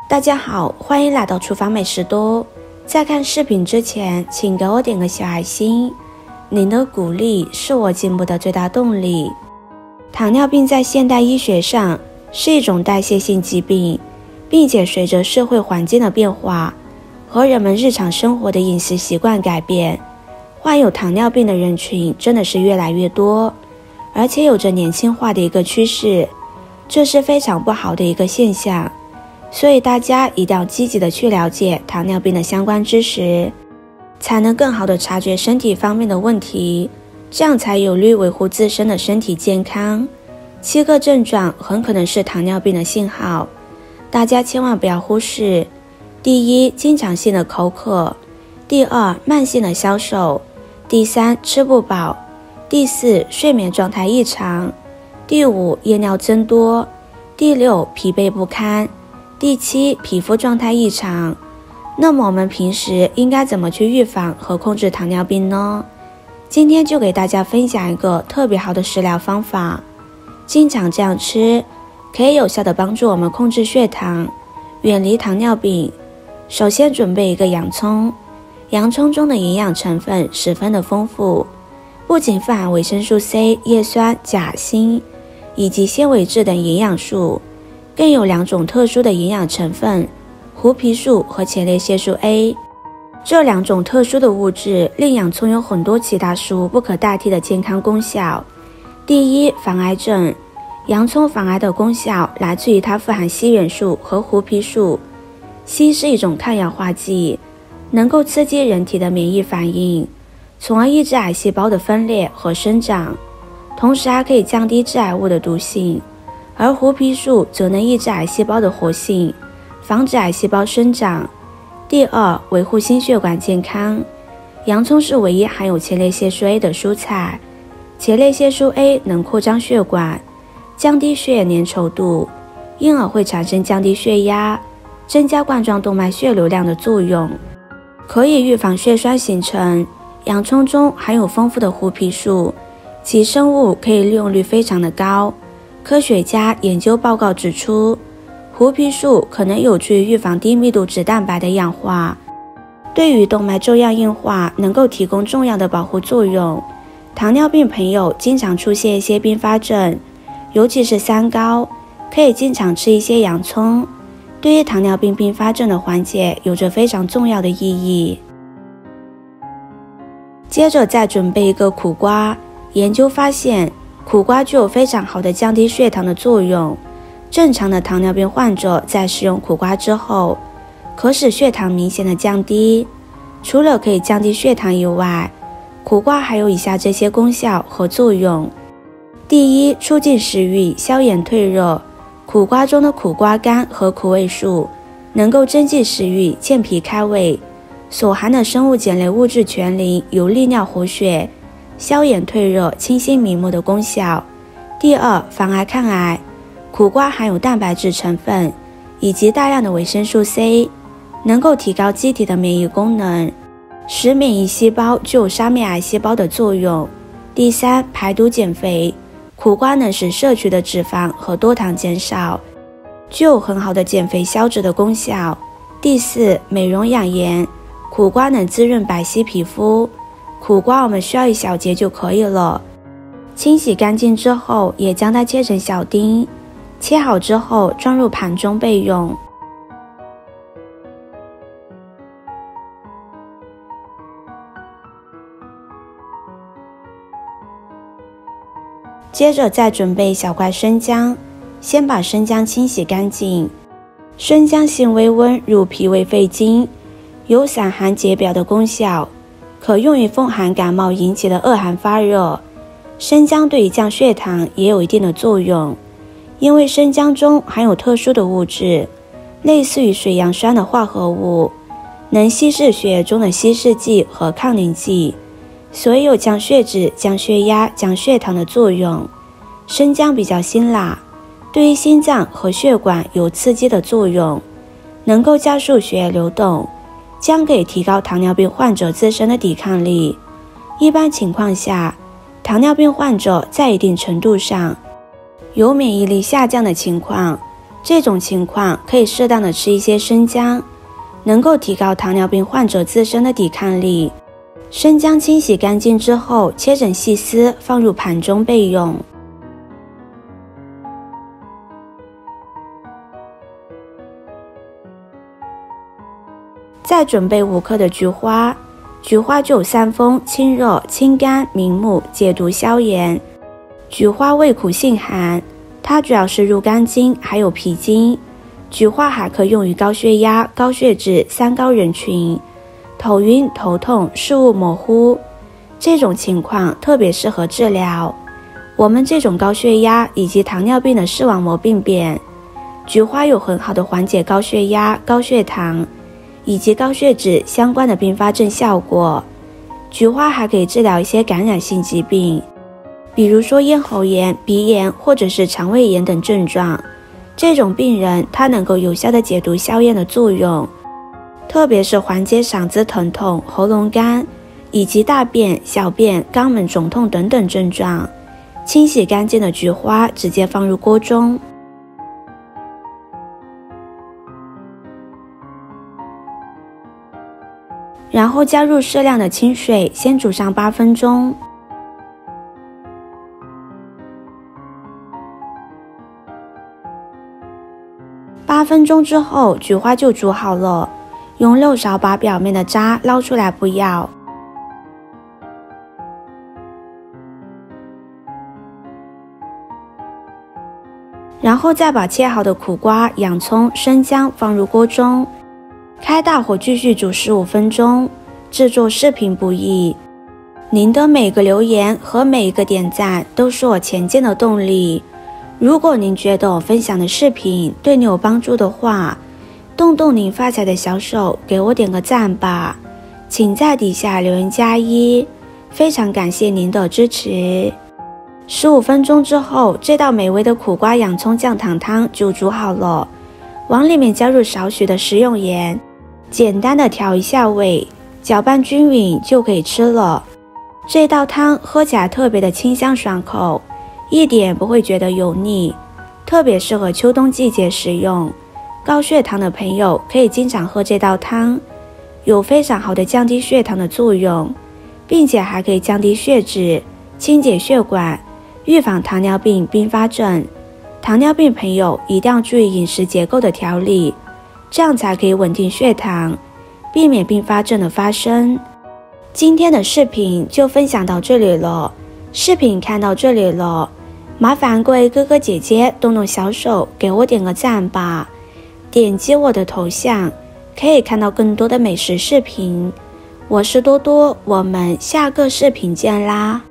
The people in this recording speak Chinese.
大家好，欢迎来到厨房美食多。在看视频之前，请给我点个小爱心，您的鼓励是我进步的最大动力。糖尿病在现代医学上是一种代谢性疾病，并且随着社会环境的变化和人们日常生活的饮食习惯改变，患有糖尿病的人群真的是越来越多，而且有着年轻化的一个趋势，这是非常不好的一个现象。所以大家一定要积极的去了解糖尿病的相关知识，才能更好的察觉身体方面的问题，这样才有利维护自身的身体健康。7个症状很可能是糖尿病的信号，大家千万不要忽视。第一，经常性的口渴；第二，慢性的消瘦；第三，吃不饱；第四，睡眠状态异常；第五，夜尿增多；第六，疲惫不堪；第七，皮肤状态异常。那么我们平时应该怎么去预防和控制糖尿病呢？今天就给大家分享一个特别好的食疗方法，经常这样吃，可以有效的帮助我们控制血糖，远离糖尿病。首先准备一个洋葱，洋葱中的营养成分十分的丰富，不仅富含维生素 C、叶酸、钾、锌以及纤维质等营养素，更有2种特殊的营养成分，胡皮素和前列腺素 A。 这2种特殊的物质令洋葱有很多其他食物不可代替的健康功效。第一，防癌症。洋葱防癌的功效来自于它富含硒元素和胡皮素。硒是一种抗氧化剂，能够刺激人体的免疫反应，从而抑制癌细胞的分裂和生长，同时还可以降低致癌物的毒性。而胡皮素则能抑制癌细胞的活性，防止癌细胞生长。第二，维护心血管健康。洋葱是唯一含有前列腺素 A 的蔬菜，前列腺素 A 能扩张血管，降低血液粘稠度，因而会产生降低血压、增加冠状动脉血流量的作用，可以预防血栓形成。洋葱中含有丰富的胡皮素，其生物可以利用率非常的高。科学家研究报告指出，胡皮素可能有助于预防低密度脂蛋白的氧化，对于动脉粥样硬化能够提供重要的保护作用。糖尿病朋友经常出现一些并发症，尤其是三高，可以经常吃一些洋葱，对于糖尿病并发症的缓解有着非常重要的意义。接着再准备一个苦瓜。研究发现，苦瓜具有非常好的降低血糖的作用。正常的糖尿病患者在食用苦瓜之后，可使血糖明显的降低。除了可以降低血糖以外，苦瓜还有以下这些功效和作用。第一，促进食欲，消炎退热。苦瓜中的苦瓜苷和苦味素能够增进食欲，健脾开胃，所含的生物碱类物质全磷有利尿活血、消炎退热、清新明目的功效。第二，防癌抗癌。苦瓜含有蛋白质成分以及大量的维生素 C， 能够提高机体的免疫功能，使免疫细胞具有杀灭癌细胞的作用。第三，排毒减肥。苦瓜能使摄取的脂肪和多糖减少，具有很好的减肥消脂的功效。第四，美容养颜。苦瓜能滋润白皙皮肤。苦瓜我们需要1小节就可以了，清洗干净之后，也将它切成小丁，切好之后装入盘中备用。接着再准备小块生姜，先把生姜清洗干净。生姜性微温，入脾胃肺经，有散寒解表的功效，可用于风寒感冒引起的恶寒发热。生姜对于降血糖也有一定的作用，因为生姜中含有特殊的物质，类似于水杨酸的化合物，能稀释血液中的稀释剂和抗凝剂，所以有降血脂、降血压、降血糖的作用。生姜比较辛辣，对于心脏和血管有刺激的作用，能够加速血液流动，将可以提高糖尿病患者自身的抵抗力。一般情况下，糖尿病患者在一定程度上有免疫力下降的情况，这种情况可以适当的吃一些生姜，能够提高糖尿病患者自身的抵抗力。生姜清洗干净之后，切成细丝，放入盘中备用。再准备5克的菊花，菊花具有散风、清热、清肝、明目、解毒消炎。菊花味苦性寒，它主要是入肝经还有脾经。菊花还可用于高血压、高血脂、三高人群，头晕、头痛、视物模糊，这种情况特别适合治疗。我们这种高血压以及糖尿病的视网膜病变，菊花有很好的缓解高血压、高血糖以及高血脂相关的并发症效果。菊花还可以治疗一些感染性疾病，比如说咽喉炎、鼻炎或者是肠胃炎等症状。这种病人它能够有效的解毒消炎的作用，特别是缓解嗓子疼痛、喉咙干以及大便、小便、肛门肿痛等等症状。清洗干净的菊花直接放入锅中，然后加入适量的清水，先煮上8分钟。8分钟之后，菊花就煮好了，用漏勺把表面的渣捞出来不要。然后再把切好的苦瓜、洋葱、生姜放入锅中，开大火继续煮15分钟。制作视频不易，您的每个留言和每一个点赞都是我前进的动力。如果您觉得我分享的视频对你有帮助的话，动动您发财的小手，给我点个赞吧，请在底下留言+1，非常感谢您的支持。15分钟之后，这道美味的苦瓜洋葱酱糖汤就煮好了，往里面加入少许的食用盐，简单的调一下味，搅拌均匀就可以吃了。这道汤喝起来特别的清香爽口，一点不会觉得油腻，特别适合秋冬季节食用。高血糖的朋友可以经常喝这道汤，有非常好的降低血糖的作用，并且还可以降低血脂、清洁血管，预防糖尿病并发症。糖尿病朋友一定要注意饮食结构的调理，这样才可以稳定血糖，避免并发症的发生。今天的视频就分享到这里了，视频看到这里了，麻烦各位哥哥姐姐动动小手给我点个赞吧，点击我的头像可以看到更多的美食视频。我是多多，我们下个视频见啦。